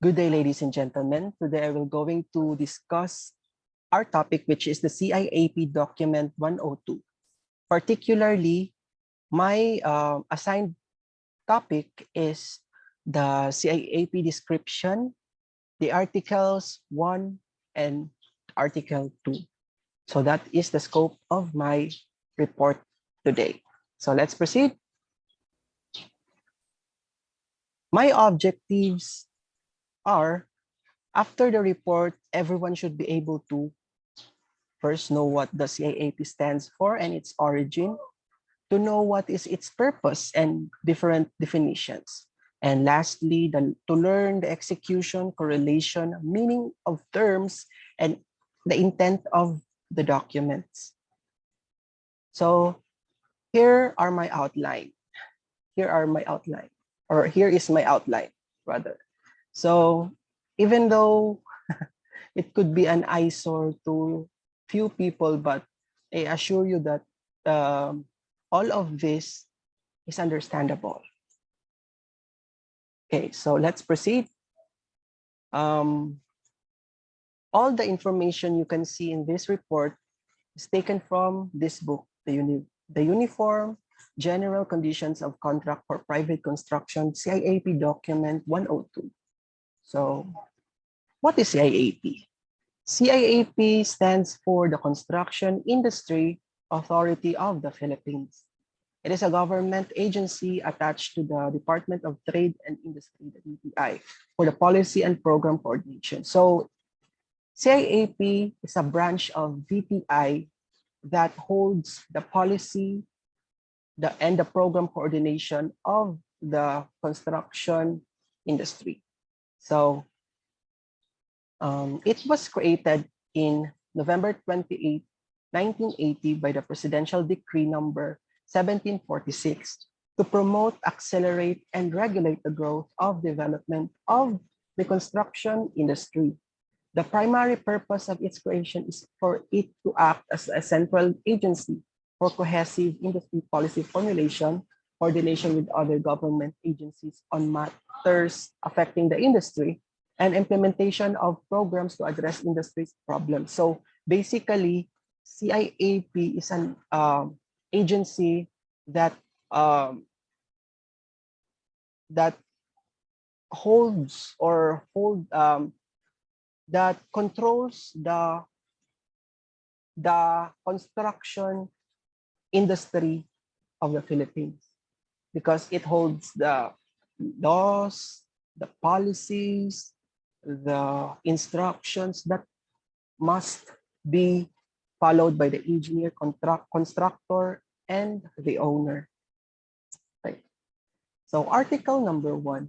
Good day, ladies and gentlemen. Today I will going to discuss our topic, which is the CIAP Document 102. Particularly, my assigned topic is the CIAP description, the Articles 1 and Article 2. So that is the scope of my report today. So let's proceed. My objectives are, after the report, everyone should be able to first know what the CIAP stands for and its origin, to know what is its purpose and different definitions. And lastly, to learn the execution, correlation, meaning of terms, and the intent of the documents. So here are my outline. Here are my outline, or here is my outline, rather. So even though it could be an eyesore to few people, but I assure you that all of this is understandable. Okay, so let's proceed. All the information you can see in this report is taken from this book, the Uniform General Conditions of Contract for Private Construction, CIAP Document 102. So what is CIAP? CIAP stands for the Construction Industry Authority of the Philippines. It is a government agency attached to the Department of Trade and Industry, the DTI, for the policy and program coordination. So CIAP is a branch of DTI that holds the policy and the program coordination of the construction industry. So it was created in November 28, 1980 by the Presidential Decree number 1746 to promote, accelerate, and regulate the growth of development of the construction industry. The primary purpose of its creation is for it to act as a central agency for cohesive industry policy formulation, coordination with other government agencies on matters affecting the industry, and implementation of programs to address industry's problems. So basically, CIAP is an agency that that that controls the construction industry of the Philippines, because it holds the laws, the policies, the instructions that must be followed by the engineer, constructor, and the owner. Right. So Article number 1.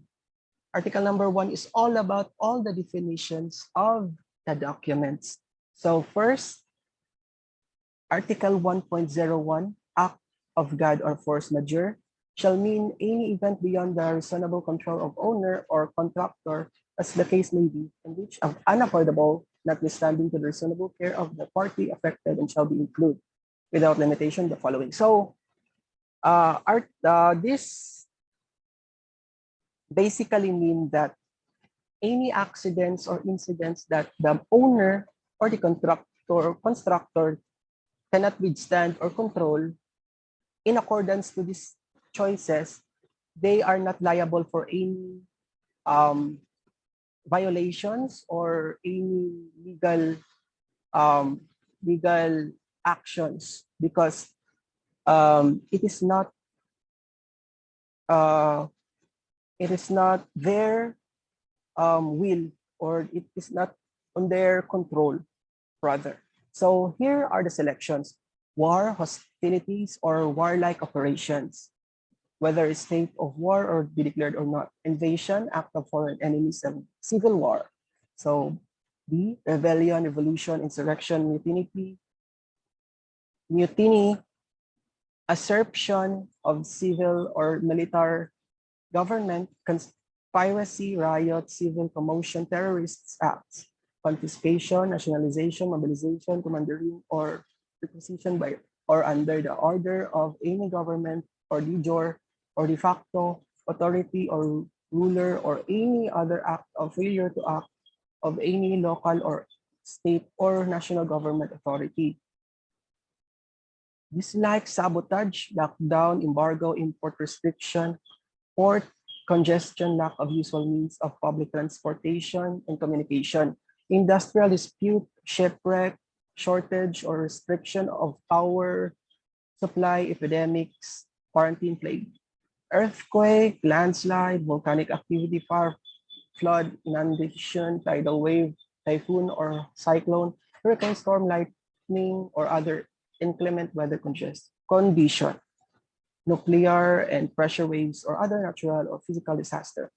Article number 1 is all about all the definitions of the documents. So first, Article 1.01, Act of God or force majeure, shall mean any event beyond the reasonable control of owner or contractor, as the case may be, in which unavoidable, notwithstanding to the reasonable care of the party affected, and shall be included without limitation the following. So this basically mean that any accidents or incidents that the owner or the constructor cannot withstand or control, in accordance to these choices, they are not liable for any violations or any legal actions, because it is not their will, or it is not on their control, rather. So here are the selections: war, hostilities, or warlike operations, whether a state of war or be declared or not; invasion, act of foreign enemies, and civil war. So B, rebellion, revolution, insurrection, mutiny, usurpation of civil or military government, conspiracy, riot, civil commotion, terrorist acts, confiscation, nationalization, mobilization, commandeering, or requisition by or under the order of any government or de jure or de facto authority, or ruler, or any other act of failure to act of any local or state or national government authority. This like sabotage, lockdown, embargo, import restriction, port congestion, lack of usual means of public transportation and communication, industrial dispute, shipwreck, shortage or restriction of power supply, epidemics, quarantine plague, earthquake, landslide, volcanic activity, fire, flood, inundation, tidal wave, typhoon or cyclone, hurricane, storm, lightning, or other inclement weather condition, nuclear and pressure waves, or other natural or physical disaster.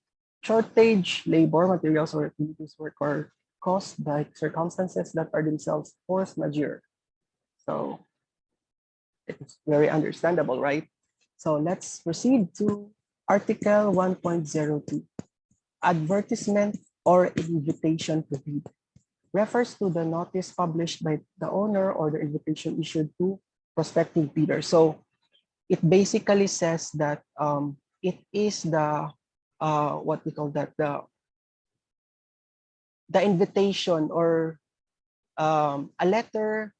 Shortage, labor, materials, or activities work are caused by circumstances that are themselves force majeure. So it's very understandable, right? So let's proceed to Article 1.02. Advertisement or invitation to bid refers to the notice published by the owner or the invitation issued to prospective bidders. So it basically says that it is the what we call that, the invitation or a letter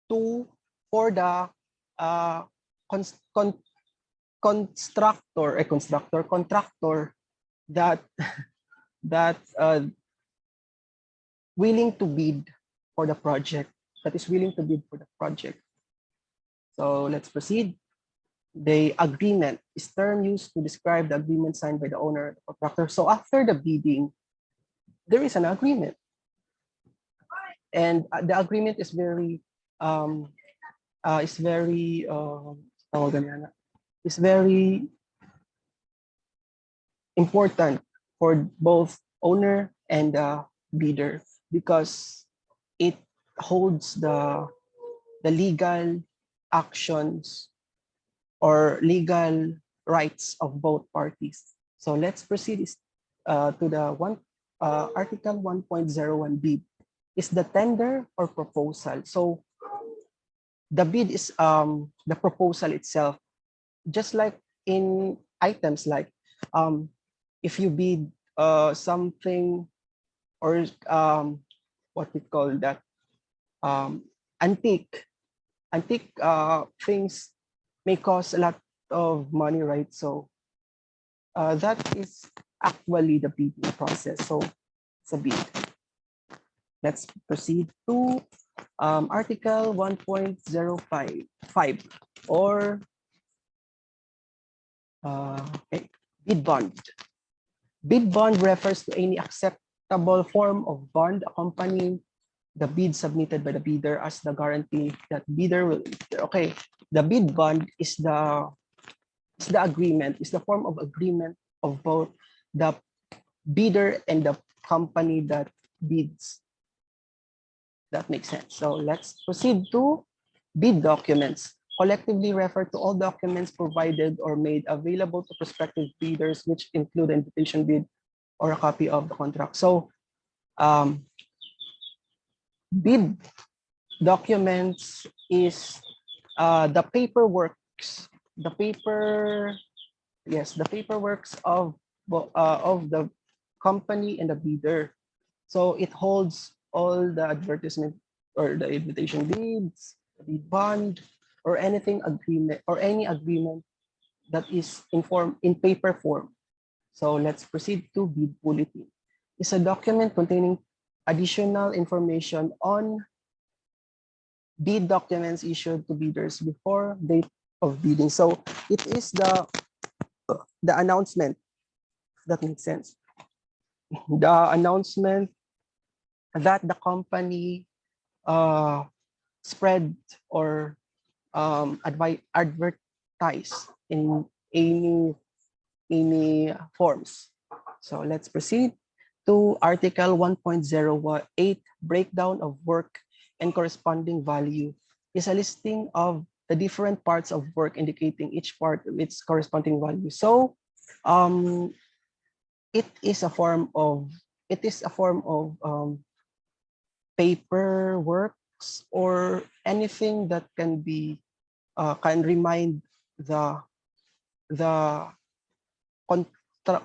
to for the uh, cons- con- contractor that that willing to bid for the project, that is willing to bid for the project. So let's proceed. The agreement is term used to describe the agreement signed by the owner, the contractor. So after the bidding, there is an agreement, and the agreement um, is very tawag ganyan, is very important for both owner and bidder, because it holds the legal actions or legal rights of both parties. So let's proceed to the Article 1.01 bid. Is the tender or proposal. So the bid is the proposal itself, just like in items like if you bid something or what we call that, um, antique things may cost a lot of money, right? So that is actually the bidding process. So it's a bid. Let's proceed to Article 1.05 or okay, bid bond. Bid bond refers to any acceptable form of bond accompanying the bid submitted by the bidder as the guarantee that bidder will. Okay, the bid bond is the agreement, is the form of agreement of both the bidder and the company that bids. That makes sense. So let's proceed to bid documents. Collectively refer to all documents provided or made available to prospective bidders, which include an invitation bid or a copy of the contract. So bid documents is the paperworks, the paperworks of the company and the bidder. So it holds all the advertisement or the invitation bids, the bond, or anything agreement or any agreement that is in paper form. So let's proceed to bid bulletin. It's a document containing additional information on bid documents issued to bidders before date of bidding. So it is the announcement. That makes sense. The announcement that the company spread or advertise in any forms. So let's proceed to Article 1.08, breakdown of work and corresponding value. Is a listing of the different parts of work indicating each part of its corresponding value. So it is a form of paper works or anything that can be can remind the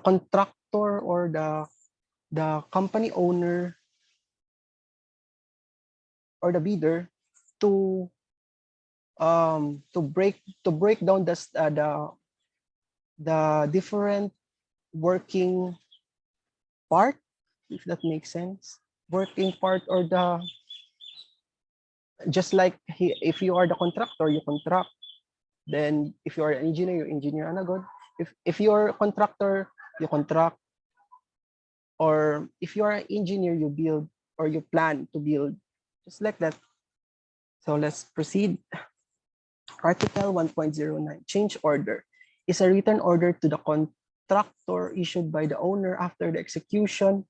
contractor or the company owner or the bidder to break down the different working part, if that makes sense. Working part, or the just like if you are the contractor, you contract. Then if you are an engineer, you engineer anagod. If you're a contractor, you contract. Or if you are an engineer, you build or you plan to build. Just like that. So let's proceed. Article 1.09, change order is a written order to the contractor issued by the owner after the execution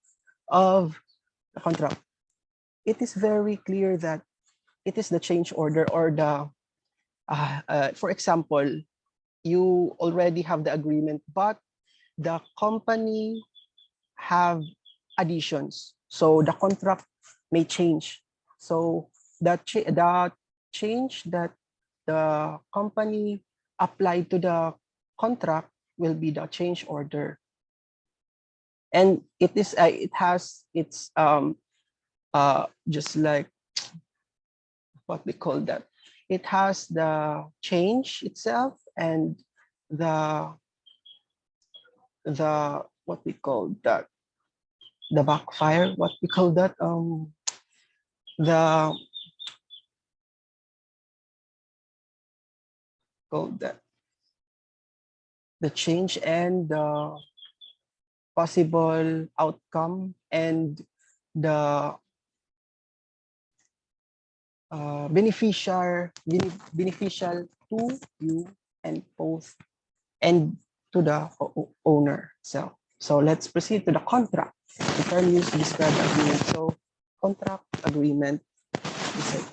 of the contract. It is very clear that it is the change order, or the, for example, you already have the agreement, but the company have additions. So the contract may change. So the change that the company applied to the contract will be the change order. And it has its just like what we call that. It has the change itself and the what we call that, the backfire, what we call that, the called that the change and the possible outcome and the beneficial to you and both and to the owner. So let's proceed to the contract. The term used to describe the agreement. So contract agreement is a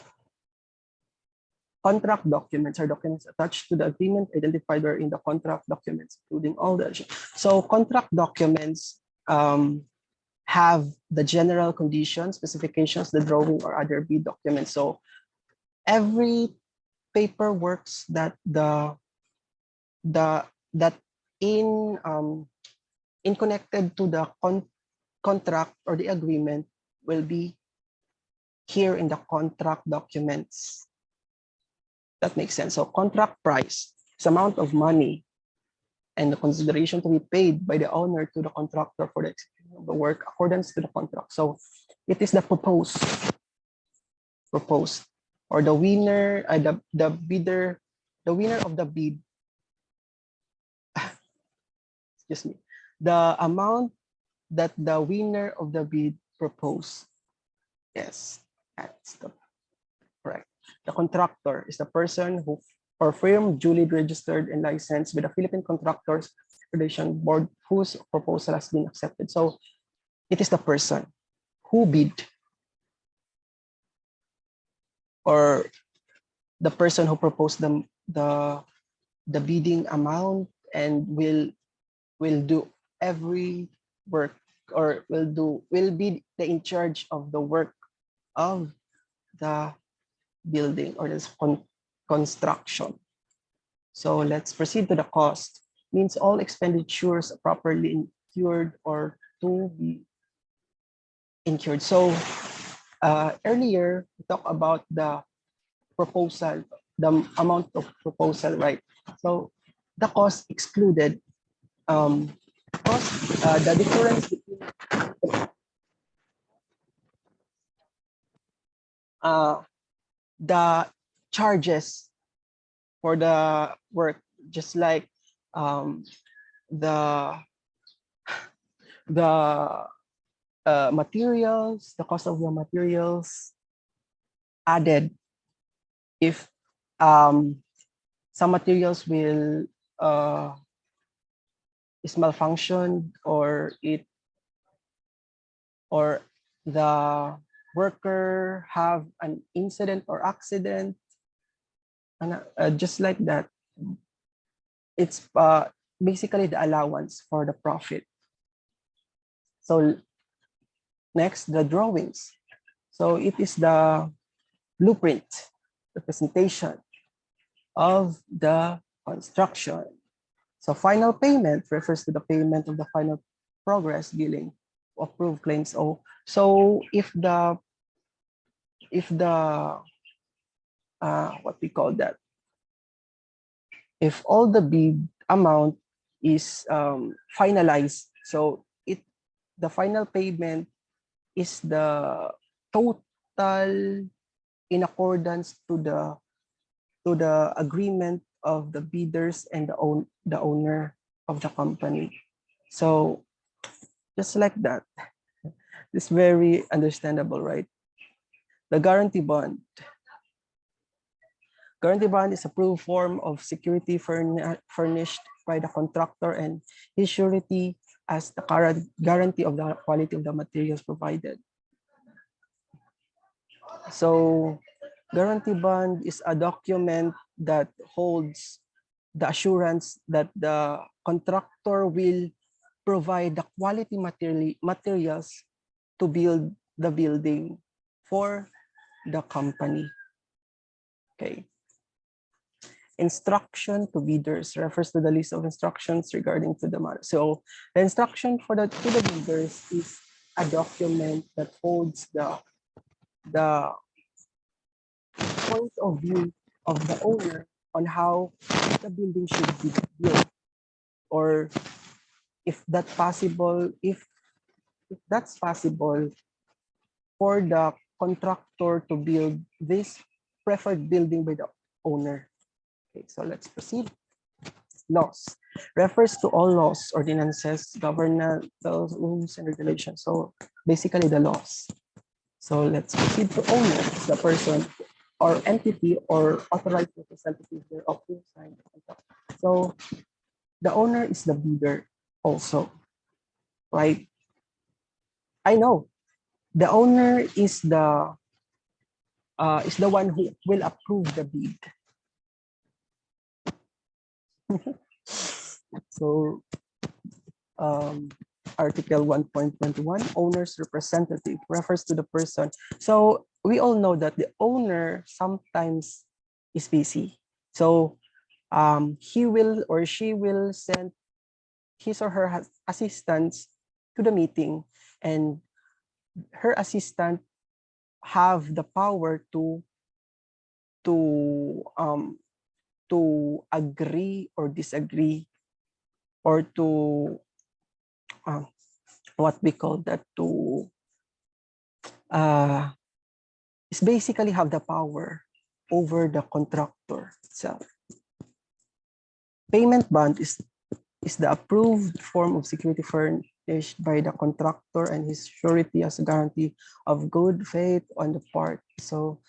contract documents are documents attached to the agreement identified in the contract documents, including all the. So contract documents have the general conditions, specifications, the drawing, or other bid documents. So every paperwork that in connected to the contract or the agreement will be here in the contract documents. That makes sense. So contract price is amount of money and the consideration to be paid by the owner to the contractor for the execution of the work accordance to the contract. So it is the proposed, or the winner, the bidder, the winner of the bid. Excuse me. The amount that the winner of the bid proposed. Yes, that's the correct. The contractor is the person who or firm duly registered and licensed with the Philippine Contractors Accreditation Board whose proposal has been accepted. So it is the person who bid, or the person who proposed the bidding amount and will do every work, or will be in charge of the work of the building or this construction. So let's proceed to the cost. Means all expenditures properly incurred or to be incurred. So earlier we talked about the proposal, the amount of proposal, right? So the cost excluded the difference between the charges for the work, just like the materials, the cost of the materials added if some materials will is malfunctioned, or the worker have an incident or accident, and just like that, it's basically the allowance for the profit. So next, the drawings. So it is the blueprint, the presentation of the construction. So final payment refers to the payment of the final progress billing approved claims. So if the what we call that, if all the bid amount is finalized, so the final payment is the total in accordance to the agreement of the bidders and the owner of the company. So just like that, it's very understandable, right? The guarantee bond. Guarantee bond is a approved form of security furnished by the contractor and his surety as the guarantee of the quality of the materials provided. So guarantee bond is a document that holds the assurance that the contractor will provide the quality materials to build the building for the company. Okay. Instruction to bidders refers to the list of instructions regarding to the matter. So the instruction to the bidders is a document that holds the point of view of the owner on how the building should be built, or if that's possible, if that's possible for the contractor to build this preferred building by the owner. Okay, so let's proceed. Laws refers to all laws, ordinances, governmental rules, and regulations. So basically the laws. So let's proceed to owner, the person or entity or authorized representative thereof who signed the contract. So the owner is the bidder also, right? I know the owner is the one who will approve the bid. So Article 1.21, owner's representative refers to the person. So we all know that the owner sometimes is busy. So he will or she will send his or her assistants to the meeting, and her assistant have the power to agree or disagree, or to what we call that, to is basically have the power over the contractor itself. Payment bond is the approved form of security furnished by the contractor and his surety as a guarantee of good faith on the part. So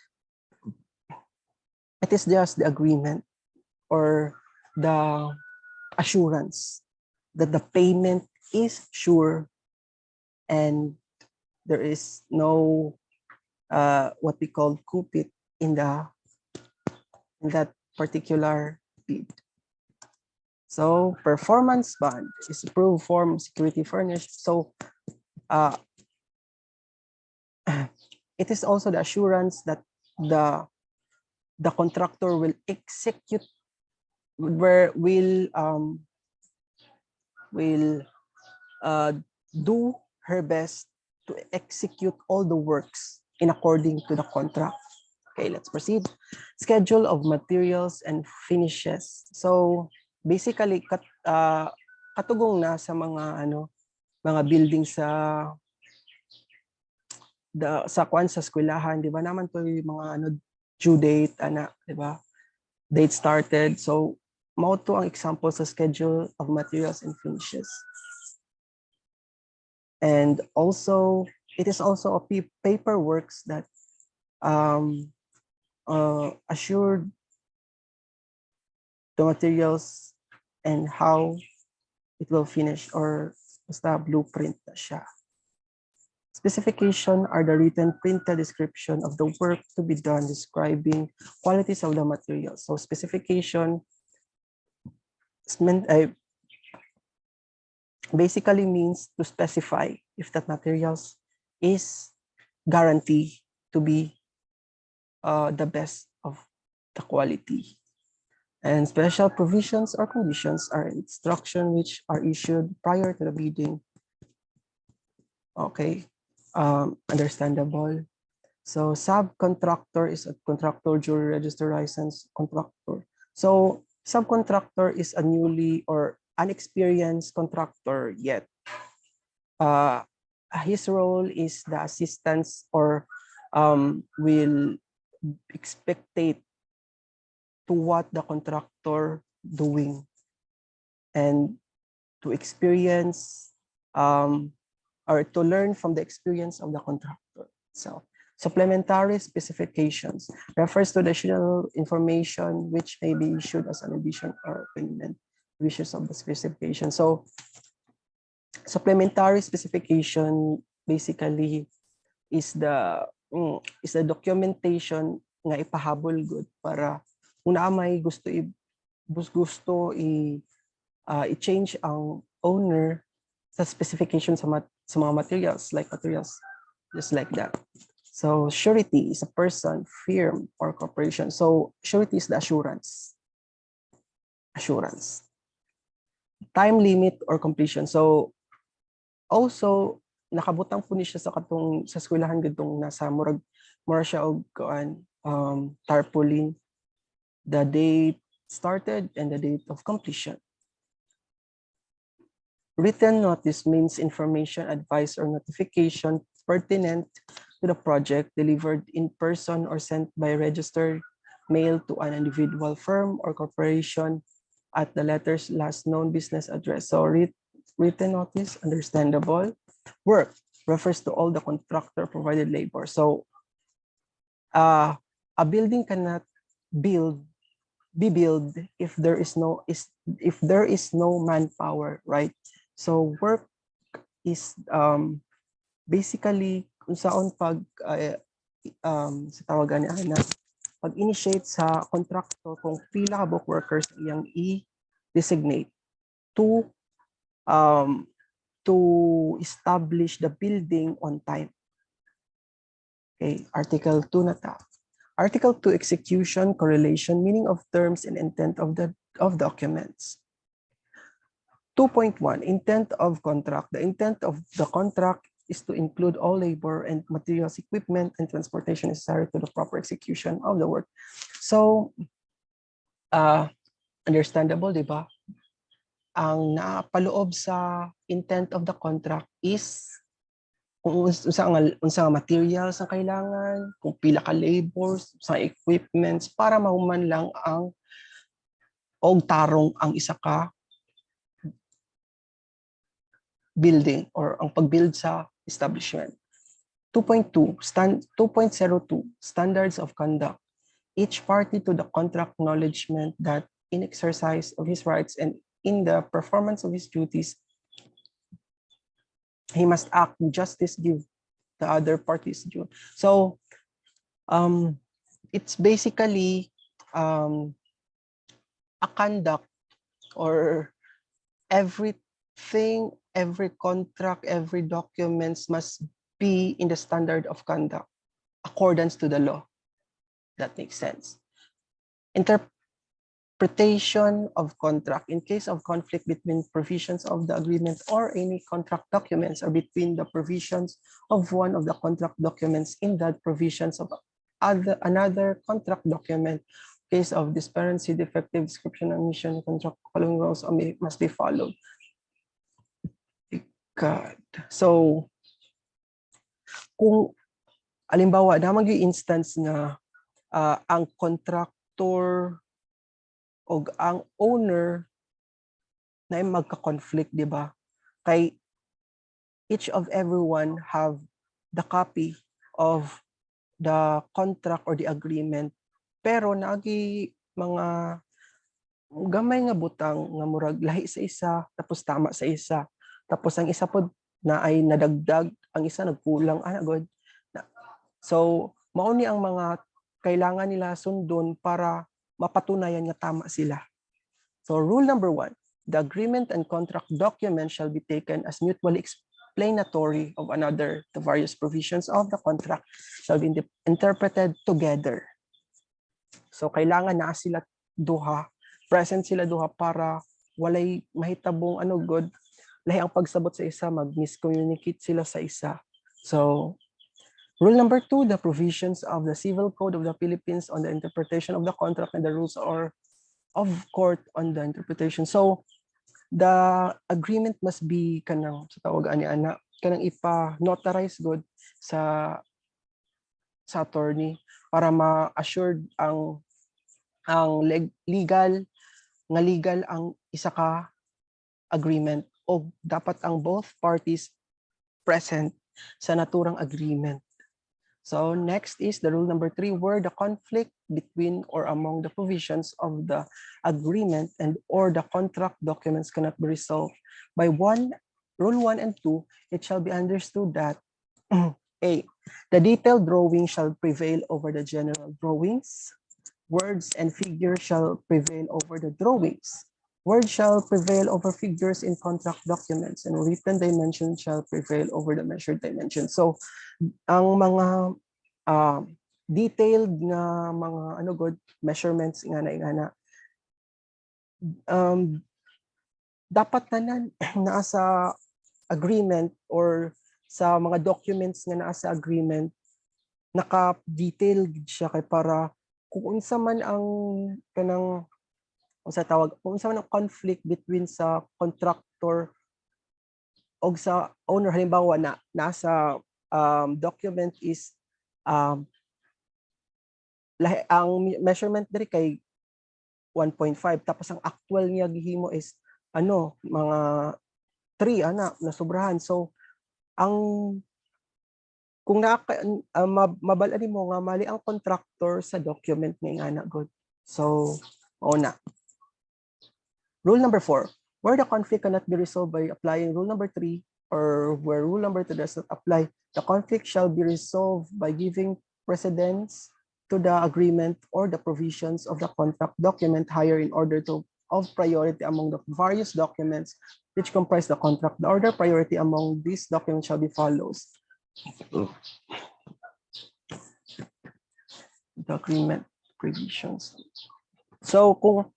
it is just the agreement or the assurance that the payment is sure and there is no what we call kupit in that particular bid. So performance bond is approved form of security furnished. So it is also the assurance that the contractor will execute, will do her best to execute all the works in according to the contract. Okay, let's proceed. Schedule of materials and finishes. So basically katugong na sa mga mga building sa sa eskwelahan, di ba naman to yung mga due date di ba? Date started. So mao to ang example sa schedule of materials and finishes. And also it is also a paperwork that assured the materials and how it will finish, or basta blueprint na siya. Specification are the written printed description of the work to be done describing qualities of the materials. So specification basically means to specify if that materials is guaranteed to be the best of the quality. And special provisions or conditions are instruction which are issued prior to the bidding. Okay, understandable. So subcontractor is a contractor duly registered licensed contractor. So subcontractor is a newly or unexperienced contractor yet. His role is the assistance or will expectate to what the contractor doing and to experience or to learn from the experience of the contractor. So supplementary specifications refers to the additional information which may be issued as an addition or amendment wishes of the specification. So supplementary specification basically is the documentation nga ipahabol good para kung naa may gusto i-change ang owner sa specification sa mga materials just like that. So surety is a person, firm, or corporation. So surety is the assurance. Time limit or completion. So also nakabutang po ni siya sa eskwelahan gitong nasa murag siya og tarpaulin, the date started and the date of completion. Written notice means information, advice, or notification pertinent to the project delivered in person or sent by registered mail to an individual, firm, or corporation at the letter's last known business address. So written notice, understandable. Work refers to all the contractor provided labor. So a building cannot be built if there is no manpower, right? So work is basically kung saan sa tawagan niya pag-initiate sa contractor kung pila ka bulk workers iyang i-designate to establish the building on time. Okay, Article 2 na ta. Article 2, execution, correlation, meaning of terms and intent of documents. 2.1, intent of contract. The intent of the contract is to include all labor and materials, equipment, and transportation necessary to the proper execution of the work. So, understandable, di ba? Ang napaloob sa intent of the contract is kung unsa nga materials ang kailangan, kung pila ka labors, sa equipments para mahuman lang ang og tarong ang isa ka building or ang pag-build sa establishment. 2.02 standards of conduct. Each party to the contract acknowledgement that in exercise of his rights and in the performance of his duties, he must act with justice, give the other parties due. So it's basically a conduct or everything, every contract, every documents must be in the standard of conduct accordance to the law. That makes sense. Interpretation of contract. In case of conflict between provisions of the agreement or any contract documents or between the provisions of one of the contract documents in that provisions of another contract document, case of disparity, defective description, omission, contract following rules must be followed. God. So, kung alimbawa, namang yung instance nga ang contractor o ang owner na magka-conflict, di ba? Kay each of everyone have the copy of the contract or the agreement, pero nagi mga gamay nga butang nga murag lahi sa isa tapos tama sa isa, tapos ang isa pod na ay nadagdag, ang isa nagkulang god. So mao ni ang mga kailangan nila sundon para mapatunayan nga tama sila. So rule number 1, the agreement and contract document shall be taken as mutually explanatory of another. The various provisions of the contract shall be interpreted together. So kailangan na sila duha present sila duha para walay mahitabong good lahi ang pagsabot sa isa, mag-miscommunicate sila sa isa. So rule number 2, the provisions of the Civil Code of the Philippines on the interpretation of the contract and the rules or of court on the interpretation. So the agreement must be kanang sa tawag ani ana kanang ipa-notarize good sa attorney para ma-assured ang legal ang isa ka agreement o dapat ang both parties present sa naturang agreement. So next is the rule number 3, where the conflict between or among the provisions of the agreement and or the contract documents cannot be resolved by rule 1 and 2, it shall be understood that A, the detailed drawing shall prevail over the general drawings. Words and figures shall prevail over the drawings. Words shall prevail over figures in contract documents, and written dimension shall prevail over the measured dimension. So, ang mga detailed nga mga good measurements ingana dapat na nasa agreement or sa mga documents nga nasa agreement naka-detail siya kay para kung unsa man ang kanang sa tawag kung unsa man ang conflict between sa contractor o sa owner, halimbawa na nasa document is ang measurement diri kay 1.5 tapos ang actual niya gihimo is mga 3 nasubrahan. So ang kung mabalani mo nga mali ang contractor sa document nga good. So na. Rule number 4, where the conflict cannot be resolved by applying rule number 3 or where rule number 2 does not apply, the conflict shall be resolved by giving precedence to the agreement or the provisions of the contract document higher in order of priority among the various documents which comprise the contract. The order priority among these documents shall be follows. The agreement provisions. So kung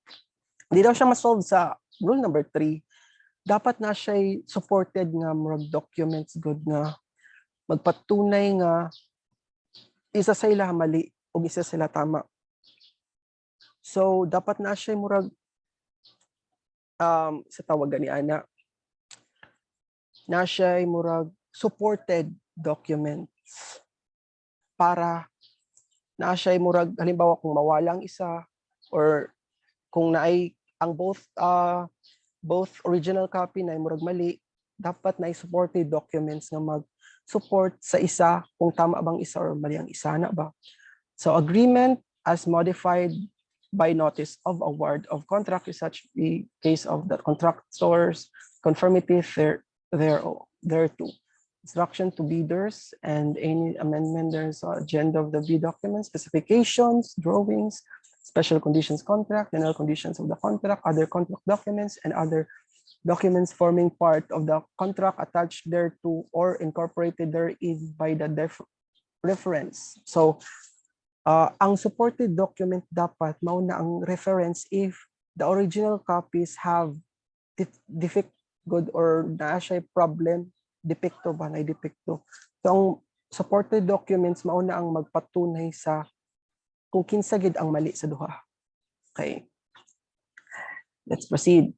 di daw siya ma-solve sa rule number 3, dapat na siya supported nga murag documents good nga magpatunay nga isa sila mali o isa sila tama. So dapat na siya murag sa tawag ni ana na siya murag supported documents para na siya murag halimbawa kung mawalang isa or kung naay ang both original copy na murag mali, dapat na supported documents na mag-support sa isa kung tama bang isa or mali ang isa na ba. So agreement as modified by notice of award of contract is such the case of the contractor's conformity thereto. Instruction to bidders and any amendment there's agenda of the bid documents, specifications, drawings, special conditions contract, general conditions of the contract, other contract documents, and other documents forming part of the contract attached thereto or incorporated therein by the reference. So, ang supported document dapat mauna ang reference if the original copies have defect good or na siya problem, depekto ba na depekto. So, ang supported documents mauna ang magpatunay sa kung kinsa gid ang mali sa duha. Okay. Let's proceed.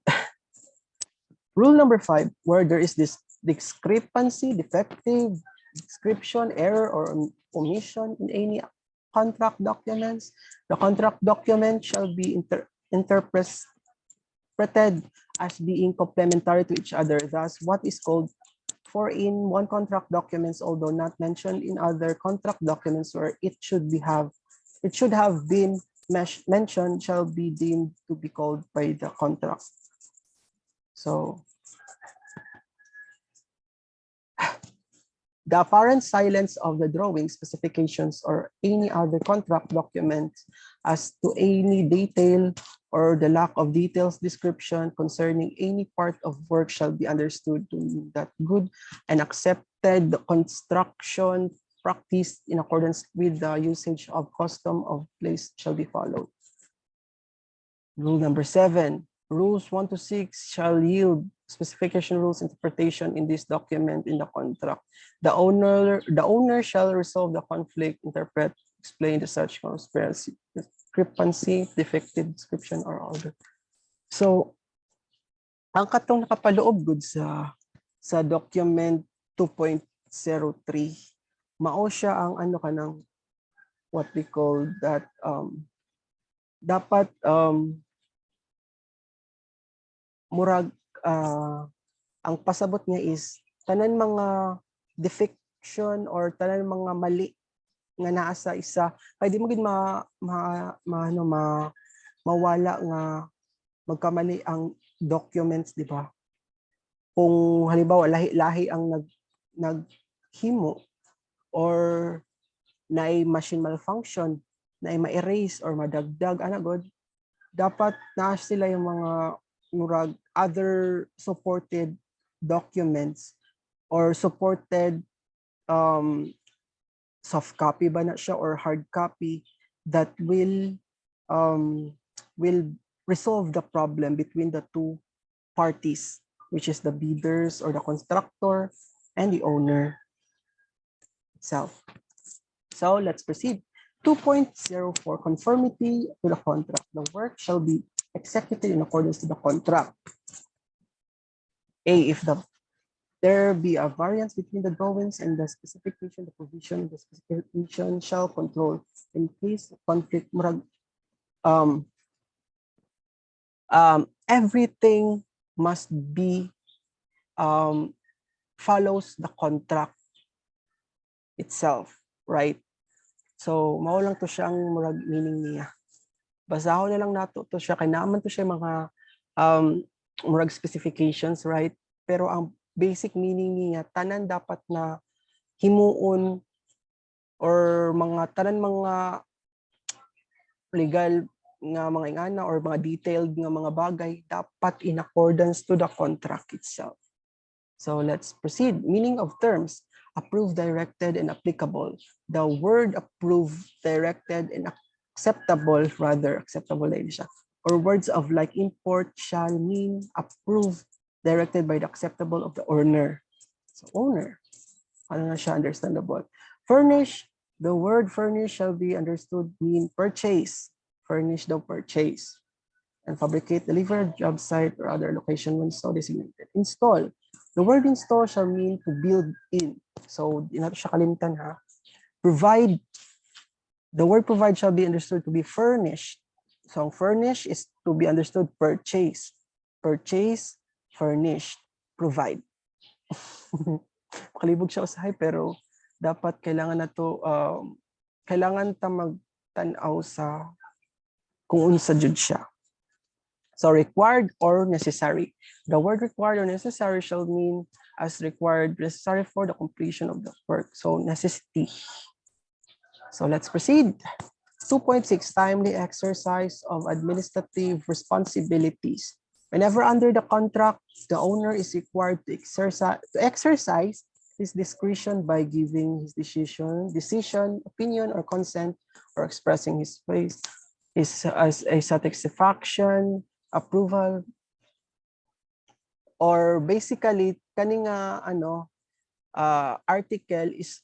Rule number 5, where there is this discrepancy, defective, description, error, or omission in any contract documents, the contract document shall be interpreted as being complementary to each other. Thus, what is called for in one contract documents, although not mentioned in other contract documents where it should have been mentioned, shall be deemed to be called by the contract. So, the apparent silence of the drawing specifications or any other contract document as to any detail or the lack of details description concerning any part of work shall be understood to mean that good and accepted construction practice in accordance with the usage of custom of place shall be followed. Rule number 7, rules 1 to 6 shall yield specification rules interpretation in this document in the contract. The owner shall resolve the conflict, interpret, explain the such discrepancy, defective description or order. So, ang katong nakapaloob gud sa document 2.03, mao siya ang ano kanang what we call that dapat murag ang pasabot niya is tanan mga defection or tanan mga mali nga naa sa isa kay di mo gid mawala nga magkamali ang documents, di ba? Kung halimbawa lahi-lahi ang naghimo or naay machine malfunction, naay ma-erase or madagdag ana god, dapat naa sila yung mga murag other supported documents or supported soft copy ba na siya or hard copy that will resolve the problem between the two parties, which is the bidders or the constructor and the owner itself. So let's proceed. 2.04, conformity to the contract. The work shall be executed in accordance to the contract. A, if there be a variance between the drawings and the specification, the provision of the specification shall control. In case of conflict, everything must be follows the contract itself, right? So mao lang to siya ang murag meaning niya. Basahon na lang nato to siya kay naman to siya mga murag specifications, right? Pero ang basic meaning niya tanan dapat na himuon or tanan mga legal nga mga ingana or mga detailed nga mga bagay dapat in accordance to the contract itself. So let's proceed. Meaning of terms: approved, directed, and applicable. The word approved, directed, and acceptable na siya, or words of like import shall mean approved, directed by the acceptable of the owner. So owner, ano na siya, understandable. Furnish, the word furnish shall be understood mean purchase, furnish the purchase. And fabricate, deliver, job site, or other location when so designated. Install, the word install shall mean to build in. So, di natin siya kalimtan ha. Provide, the word provide shall be understood to be furnished. So, ang furnish is to be understood purchase. Purchase, furnished, provide. Makalibog siya usahay pero dapat kailangan na to, kailangan ta magtanaw sa kung unsa jud siya. So required or necessary. The word required or necessary shall mean as required, necessary for the completion of the work. So necessity. So let's proceed. 2.6, timely exercise of administrative responsibilities. Whenever under the contract, the owner is required to exercise his discretion by giving his decision, opinion, or consent, or expressing his face as a satisfaction, approval, or basically kaning article is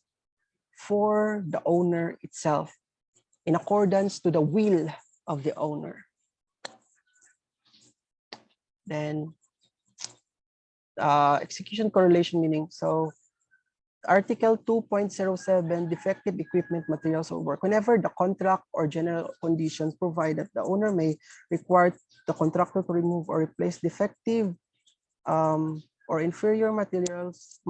for the owner itself in accordance to the will of the owner. Then execution correlation meaning. So Article 2.07, defective equipment, materials, or work. Whenever the contract or general conditions provide that the owner may require the contractor to remove or replace defective or inferior materials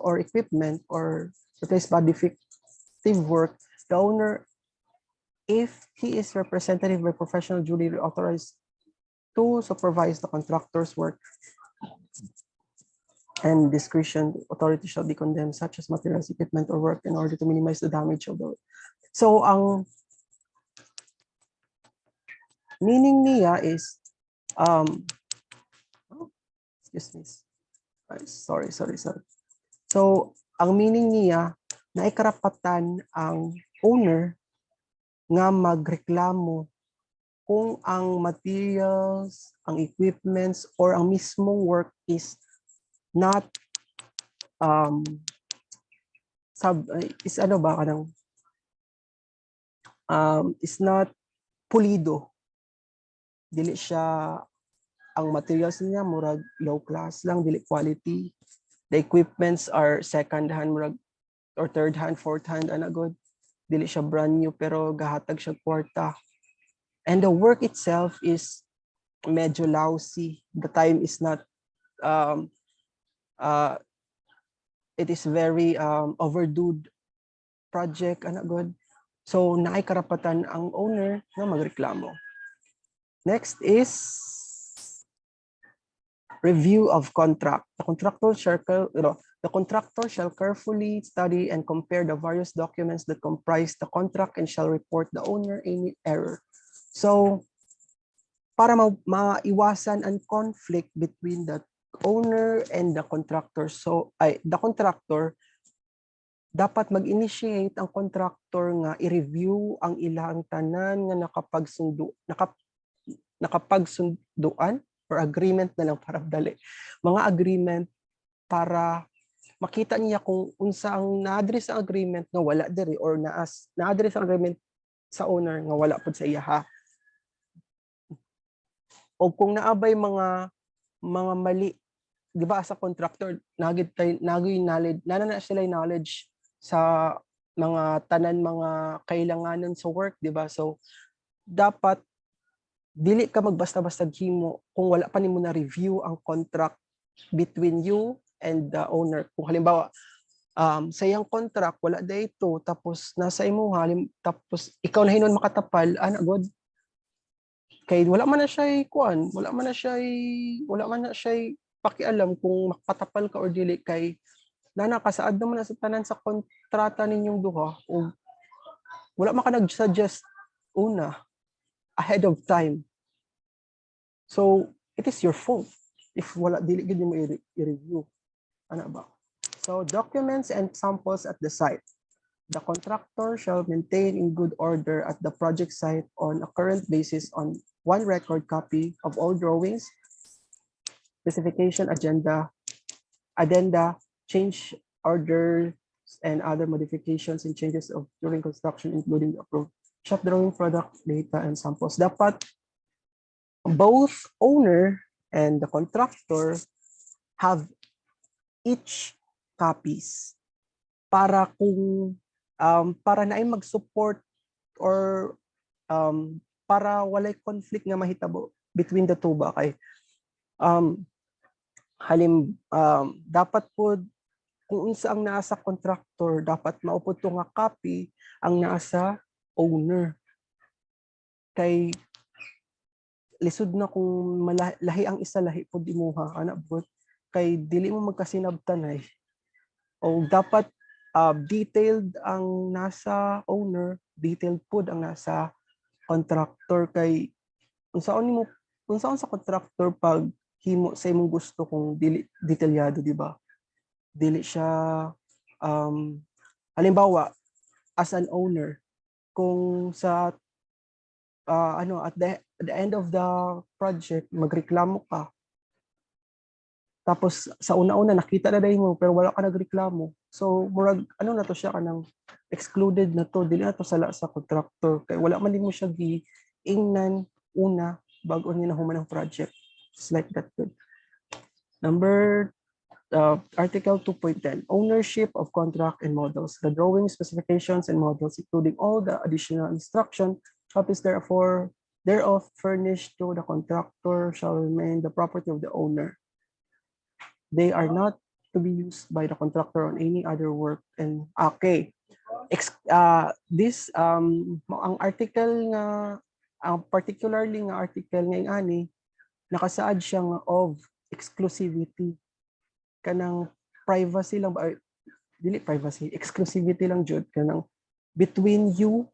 or equipment or replace by defective work, the owner, if he is representative by professional duly authorized to supervise the contractor's work, and discretion, authority shall be condemned such as materials, equipment, or work in order to minimize the damage of the. So ang meaning niya is excuse me. Sorry. So ang meaning niya na ikarapatan ang owner nga magreklamo kung ang materials, ang equipments, or ang mismong work is not is ano ba kanang is not pulido. Dili siya, ang materials niya murag low class lang, dili quality. The equipments are second hand murag or third hand, fourth hand ana good. Dili siya brand new pero gahatag siya kwarta. And the work itself is medyo lousy. The time is not it is very overdue project ana good. So naay karapatan ang owner na magreklamo. Next is review of contract. The contractor shall carefully study and compare the various documents that comprise the contract and shall report the owner any error. So, para maiwasan ang conflict between the owner and the contractor. So, the contractor, dapat mag-initiate ang contractor nga i-review ang ilang tanan nga nakapagsunduan or agreement na lang para dali. Mga agreement para makita niya kung unsa ang na-address ang agreement nga wala diri or na-address ang agreement sa owner nga wala pud sa iya ha. O kung naabay mga mali, di ba sa contractor nagoy knowledge, na sila knowledge sa mga tanan mga kailanganan sa work, di ba? So dapat dili ka magbasta-basta himo kung wala pa nimo na review ang contract between you and the owner. Kung halimbawa sa iyang contract wala dayto tapos nasa imo tapos ikaw na hinon makatapal ana god kay wala man na siya kuan, wala man na siya pakialam kung makatapal ka or dili kay nanakasaad naman na sa tanan sa kontrata ninyong duha o wala man ka nag-suggest una ahead of time. So, it is your fault if wala dili gid mo i-review. Ano ba? So, documents and samples at the site. The contractor shall maintain in good order at the project site on a current basis on one record copy of all drawings, specification, addenda, change orders, and other modifications and changes of during construction, including the approved shop drawing, product, data, and samples. Dapat both owner and the contractor have each copies para kung para naay mag-support or para walay conflict nga mahitabo between the two ba kay dapat po kung unsa ang nasa contractor dapat maupod to nga copy ang nasa owner kay lisod na kung lahi ang isa lahi pud imuha ana bot kay dili mo magkasinabtanay o dapat detailed ang nasa owner, detailed pud ang nasa contractor kay unsaon sa contractor pag himo sa imong gusto kung dili detalyado di ba dili siya halimbawa as an owner kung sa at the end of the project magreklamo ka tapos sa una-una nakita na dahil mo pero wala ka nagreklamo so murag ano na to siya kanang excluded na to dili na to sala sa contractor kay wala man din mo siya giingnan una bago niya nahuman ang project just like that good. Number Article 2.10 ownership of contract and models. The drawing specifications and models including all the additional instruction copies thereof furnished to the contractor shall remain the property of the owner. They are not to be used by the contractor on any other work. And okay, this ang article nga ang particularly nga article nga ani nakasaad siya nga of exclusivity kanang privacy lang ba dili privacy exclusivity lang jud kanang between you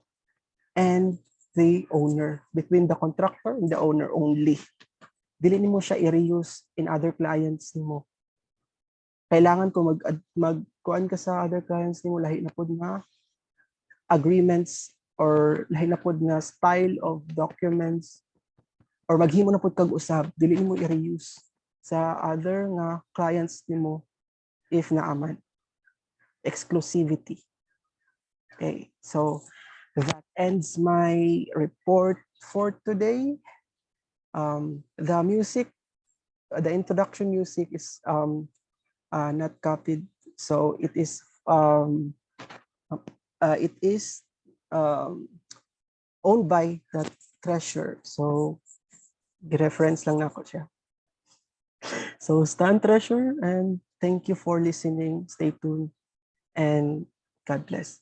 and the owner, between the contractor and the owner only. Dili nimo siya i-reuse in other clients nimo. Kailangan ko magkuan ka sa other clients nimo lahi na pud nga agreements or lahi na pud nga style of documents or maghimo na pud kag usab, dili mo i-reuse sa other nga clients nimo if naaman. Exclusivity. Okay, so that ends my report for today. The music, the introduction music is not copied, so it is um, owned by the treasurer. So reference lang ako siya. So stand treasurer, and thank you for listening. Stay tuned and God bless.